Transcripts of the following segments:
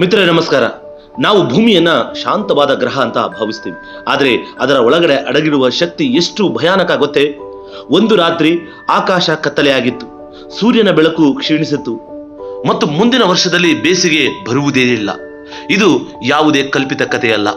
ಮಿತ್ರರೇ ನಮಸ್ಕಾರ. ನಾವು ಭೂಮಿಯನ್ನ ಶಾಂತವಾದ ಗ್ರಹ ಅಂತ ಭಾವಿಸ್ತೀವಿ. ಆದರೆ ಅದರ ಒಳಗಡೆ ಅಡಗಿರುವ ಶಕ್ತಿ ಎಷ್ಟು ಭಯಾನಕ ಗೊತ್ತೇ? ಒಂದು ರಾತ್ರಿ ಆಕಾಶ ಕತ್ತಲೆಯಾಗಿತ್ತು, ಸೂರ್ಯನ ಬೆಳಕು ಕ್ಷೀಣಿಸಿತ್ತು ಮತ್ತು ಮುಂದಿನ ವರ್ಷದಲ್ಲಿ ಬೇಸಿಗೆ ಬರುವುದೇ ಇಲ್ಲ. ಇದು ಯಾವುದೇ ಕಲ್ಪಿತ ಕಥೆಯಲ್ಲ.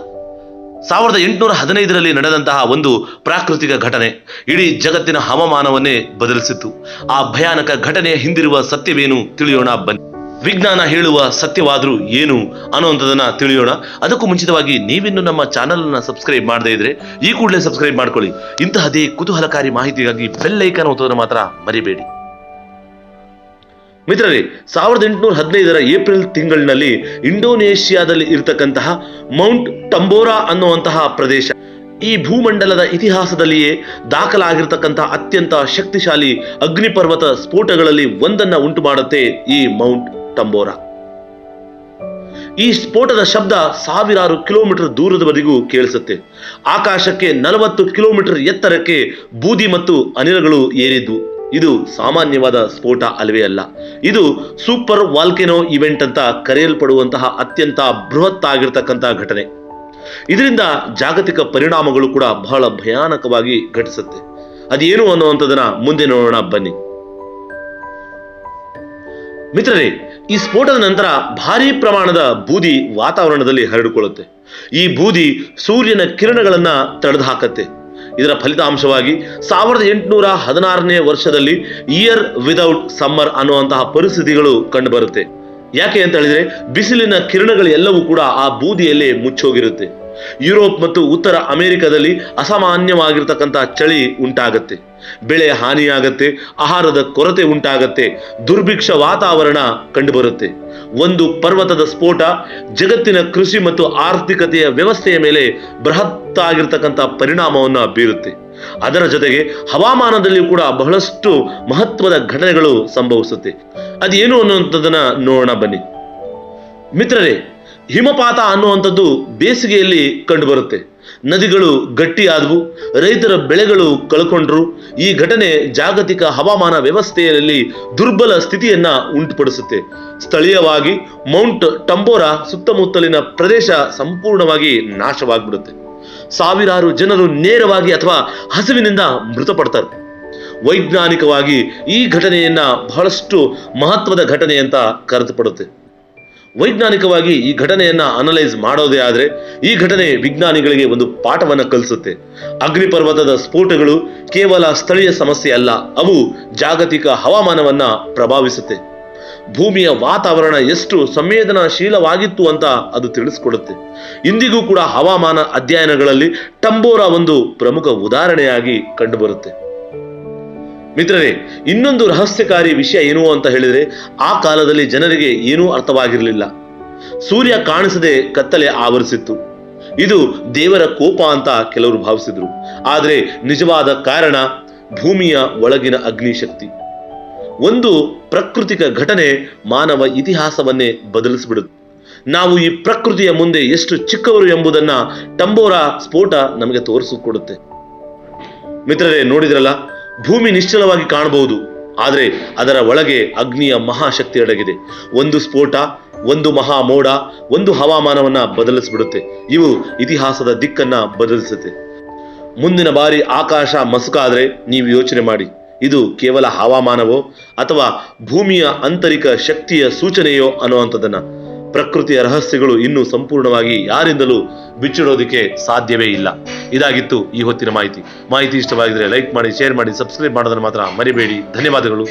1815ರಲ್ಲಿ ನಡೆದಂತಹ ಒಂದು ಪ್ರಾಕೃತಿಕ ಘಟನೆ ಇಡೀ ಜಗತ್ತಿನ ಹವಾಮಾನವನ್ನೇ ಬದಲಿಸಿತ್ತು. ಆ ಭಯಾನಕ ಘಟನೆಯ ಹಿಂದಿರುವ ಸತ್ಯವೇನು ತಿಳಿಯೋಣ ಬನ್ನಿ. ವಿಜ್ಞಾನ ಹೇಳುವ ಸತ್ಯವಾದ್ರೂ ಏನು ಅನ್ನುವಂಥದ್ದನ್ನ ತಿಳಿಯೋಣ. ಅದಕ್ಕೂ ಮುಂಚಿತವಾಗಿ ನೀವಿನ್ನು ನಮ್ಮ ಚಾನಲ್ ಅನ್ನ ಸಬ್ಸ್ಕ್ರೈಬ್ ಮಾಡದೇ ಇದ್ರೆ ಈ ಕೂಡಲೇ ಸಬ್ಸ್ಕ್ರೈಬ್ ಮಾಡ್ಕೊಳ್ಳಿ. ಇಂತಹದೇ ಕುತೂಹಲಕಾರಿ ಮಾಹಿತಿಗಾಗಿ ಬೆಲ್ ಐಕಾನ್ ಒತ್ತೋದನ್ನ ಮಾತ್ರ ಮರಿಬೇಡಿ. ಮಿತ್ರರೇ, 1815ರ ಏಪ್ರಿಲ್ ತಿಂಗಳಿನಲ್ಲಿ ಇಂಡೋನೇಷಿಯಾದಲ್ಲಿ ಇರತಕ್ಕಂತಹ ಮೌಂಟ್ ಟಂಬೋರಾ ಅನ್ನುವಂತಹ ಪ್ರದೇಶ ಈ ಭೂಮಂಡಲದ ಇತಿಹಾಸದಲ್ಲಿಯೇ ದಾಖಲಾಗಿರ್ತಕ್ಕಂತಹ ಅತ್ಯಂತ ಶಕ್ತಿಶಾಲಿ ಅಗ್ನಿಪರ್ವತ ಸ್ಫೋಟಗಳಲ್ಲಿ ಒಂದನ್ನ ಉಂಟು ಮಾಡುತ್ತೆ ಈ ಮೌಂಟ್ ಟಂಬೋರಾ. ಈ ಸ್ಫೋಟದ ಶಬ್ದ ಸಾವಿರಾರು ಕಿಲೋಮೀಟರ್ ದೂರದವರೆಗೂ ಕೇಳಿಸುತ್ತೆ. ಆಕಾಶಕ್ಕೆ 40 ಕಿಲೋಮೀಟರ್ ಎತ್ತರಕ್ಕೆ ಬೂದಿ ಮತ್ತು ಅನಿಲಗಳು ಏರಿದ್ದು. ಇದು ಸಾಮಾನ್ಯವಾದ ಸ್ಫೋಟ ಅಲ್ಲವೇ ಅಲ್ಲ. ಇದು ಸೂಪರ್ ವಾಲ್ಕೆನೋ ಇವೆಂಟ್ ಅಂತ ಕರೆಯಲ್ಪಡುವಂತಹ ಅತ್ಯಂತ ಬೃಹತ್ ಆಗಿರ್ತಕ್ಕಂತಹ ಘಟನೆ. ಇದರಿಂದ ಜಾಗತಿಕ ಪರಿಣಾಮಗಳು ಕೂಡ ಬಹಳ ಭಯಾನಕವಾಗಿ ಘಟಿಸುತ್ತೆ. ಅದೇನು ಅನ್ನುವಂಥದ್ದನ್ನ ಮುಂದೆ ನೋಡೋಣ ಬನ್ನಿ. ಮಿತ್ರರೇ, ಈ ಸ್ಫೋಟದ ನಂತರ ಭಾರೀ ಪ್ರಮಾಣದ ಬೂದಿ ವಾತಾವರಣದಲ್ಲಿ ಹರಡಿಕೊಳ್ಳುತ್ತೆ. ಈ ಬೂದಿ ಸೂರ್ಯನ ಕಿರಣಗಳನ್ನ ತಡೆದು ಹಾಕತ್ತೆ. ಇದರ ಫಲಿತಾಂಶವಾಗಿ 1816ನೇ ವರ್ಷದಲ್ಲಿ ಇಯರ್ ವಿದೌಟ್ ಸಮ್ಮರ್ ಅನ್ನುವಂತಹ ಪರಿಸ್ಥಿತಿಗಳು ಕಂಡುಬರುತ್ತೆ. ಯಾಕೆ ಅಂತ ಹೇಳಿದ್ರೆ ಬಿಸಿಲಿನ ಕಿರಣಗಳು ಎಲ್ಲವೂ ಕೂಡ ಆ ಬೂದಿಯಲ್ಲೇ ಮುಚ್ಚೋಗಿರುತ್ತೆ. ಯುರೋಪ್ ಮತ್ತು ಉತ್ತರ ಅಮೆರಿಕದಲ್ಲಿ ಅಸಾಮಾನ್ಯವಾಗಿರ್ತಕ್ಕಂತಹ ಚಳಿ ಉಂಟಾಗತ್ತೆ, ಬೆಳೆ ಹಾನಿಯಾಗತ್ತೆ, ಆಹಾರದ ಕೊರತೆ ಉಂಟಾಗತ್ತೆ, ದುರ್ಭಿಕ್ಷ ವಾತಾವರಣ ಕಂಡುಬರುತ್ತೆ. ಒಂದು ಪರ್ವತದ ಸ್ಫೋಟ ಜಗತ್ತಿನ ಕೃಷಿ ಮತ್ತು ಆರ್ಥಿಕತೆಯ ವ್ಯವಸ್ಥೆಯ ಮೇಲೆ ಬೃಹತ್ ಆಗಿರ್ತಕ್ಕಂತಹ ಪರಿಣಾಮವನ್ನ ಬೀರುತ್ತೆ. ಅದರ ಜೊತೆಗೆ ಹವಾಮಾನದಲ್ಲಿ ಕೂಡ ಬಹಳಷ್ಟು ಮಹತ್ವದ ಘಟನೆಗಳು ಸಂಭವಿಸುತ್ತೆ. ಅದೇನು ಅನ್ನುವಂಥದ್ದನ್ನ ನೋಡೋಣ ಬನ್ನಿ. ಮಿತ್ರರೇ, ಹಿಮಪಾತ ಅನ್ನುವಂಥದ್ದು ಬೇಸಿಗೆಯಲ್ಲಿ ಕಂಡುಬರುತ್ತೆ. ನದಿಗಳು ಗಟ್ಟಿಯಾದವು, ರೈತರ ಬೆಳೆಗಳು ಕಳ್ಕೊಂಡ್ರು. ಈ ಘಟನೆ ಜಾಗತಿಕ ಹವಾಮಾನ ವ್ಯವಸ್ಥೆಯಲ್ಲಿ ದುರ್ಬಲ ಸ್ಥಿತಿಯನ್ನ ಉಂಟುಪಡಿಸುತ್ತೆ. ಸ್ಥಳೀಯವಾಗಿ ಮೌಂಟ್ ಟಂಬೋರಾ ಸುತ್ತಮುತ್ತಲಿನ ಪ್ರದೇಶ ಸಂಪೂರ್ಣವಾಗಿ ನಾಶವಾಗ್ಬಿಡುತ್ತೆ. ಸಾವಿರಾರು ಜನರು ನೇರವಾಗಿ ಅಥವಾ ಹಸಿವಿನಿಂದ ಮೃತಪಡ್ತಾರೆ. ವೈಜ್ಞಾನಿಕವಾಗಿ ಈ ಘಟನೆಯನ್ನ ಬಹಳಷ್ಟು ಮಹತ್ವದ ಘಟನೆ ಅಂತ ಕರೆದುಪಡುತ್ತೆ. ವೈಜ್ಞಾನಿಕವಾಗಿ ಈ ಘಟನೆಯನ್ನ ಅನಲೈಸ್ ಮಾಡೋದೇ ಆದ್ರೆ ಈ ಘಟನೆ ವಿಜ್ಞಾನಿಗಳಿಗೆ ಒಂದು ಪಾಠವನ್ನ ಕಲಿಸುತ್ತೆ. ಅಗ್ನಿಪರ್ವತದ ಸ್ಫೋಟಗಳು ಕೇವಲ ಸ್ಥಳೀಯ ಸಮಸ್ಯೆ ಅಲ್ಲ, ಅವು ಜಾಗತಿಕ ಹವಾಮಾನವನ್ನ ಪ್ರಭಾವಿಸುತ್ತೆ. ಭೂಮಿಯ ವಾತಾವರಣ ಎಷ್ಟು ಸಂವೇದನಾಶೀಲವಾಗಿತ್ತು ಅಂತ ಅದು ತಿಳಿಸ್ಕೊಡುತ್ತೆ. ಇಂದಿಗೂ ಕೂಡ ಹವಾಮಾನ ಅಧ್ಯಯನಗಳಲ್ಲಿ ಟಂಬೋರಾ ಒಂದು ಪ್ರಮುಖ ಉದಾಹರಣೆಯಾಗಿ ಕಂಡುಬರುತ್ತೆ. ಮಿತ್ರರೇ, ಇನ್ನೊಂದು ರಹಸ್ಯಕಾರಿ ವಿಷಯ ಏನು ಅಂತ ಹೇಳಿದ್ರೆ ಆ ಕಾಲದಲ್ಲಿ ಜನರಿಗೆ ಏನೂ ಅರ್ಥವಾಗಿರಲಿಲ್ಲ. ಸೂರ್ಯ ಕಾಣಿಸದೆ ಕತ್ತಲೆ ಆವರಿಸಿತ್ತು. ಇದು ದೇವರ ಕೋಪ ಅಂತ ಕೆಲವರು ಭಾವಿಸಿದ್ರು. ಆದರೆ ನಿಜವಾದ ಕಾರಣ ಭೂಮಿಯ ಒಳಗಿನ ಅಗ್ನಿಶಕ್ತಿ. ಒಂದು ಪ್ರಾಕೃತಿಕ ಘಟನೆ ಮಾನವ ಇತಿಹಾಸವನ್ನೇ ಬದಲಿಸಿಬಿಡುತ್ತೆ. ನಾವು ಈ ಪ್ರಕೃತಿಯ ಮುಂದೆ ಎಷ್ಟು ಚಿಕ್ಕವರು ಎಂಬುದನ್ನ ಟಂಬೋರಾ ಸ್ಫೋಟ ನಮಗೆ ತೋರಿಸಿಕೊಡುತ್ತೆ. ಮಿತ್ರರೇ, ನೋಡಿದ್ರಲ್ಲ, ಭೂಮಿ ನಿಶ್ಚಲವಾಗಿ ಕಾಣಬಹುದು, ಆದರೆ ಅದರ ಒಳಗೆ ಅಗ್ನಿಯ ಮಹಾಶಕ್ತಿ ಅಡಗಿದೆ. ಒಂದು ಸ್ಫೋಟ, ಒಂದು ಮಹಾ ಮೋಡ, ಒಂದು ಹವಾಮಾನವನ್ನ ಬದಲಿಸಿಬಿಡುತ್ತೆ. ಇವು ಇತಿಹಾಸದ ದಿಕ್ಕನ್ನ ಬದಲಿಸುತ್ತೆ. ಮುಂದಿನ ಬಾರಿ ಆಕಾಶ ಮಸುಕಾದ್ರೆ ನೀವು ಯೋಚನೆ ಮಾಡಿ, ಇದು ಕೇವಲ ಹವಾಮಾನವೋ ಅಥವಾ ಭೂಮಿಯ ಆಂತರಿಕ ಶಕ್ತಿಯ ಸೂಚನೆಯೋ ಅನ್ನುವಂಥದ್ದನ್ನ. ಪ್ರಕೃತಿಯ ರಹಸ್ಯಗಳು ಇನ್ನೂ ಸಂಪೂರ್ಣವಾಗಿ ಯಾರಿಂದಲೂ ಬಿಚ್ಚಿಡೋದಕ್ಕೆ ಸಾಧ್ಯವೇ ಇಲ್ಲ. ಇದಾಗಿತ್ತು ಈ ಹೊತ್ತಿನ ಮಾಹಿತಿ. ಇಷ್ಟವಾಗಿದ್ರೆ ಲೈಕ್ ಮಾಡಿ, ಶೇರ್ ಮಾಡಿ, ಸಬ್ಸ್ಕ್ರೈಬ್ ಮಾಡೋದನ್ನು ಮಾತ್ರ ಮರಿಬೇಡಿ. ಧನ್ಯವಾದಗಳು.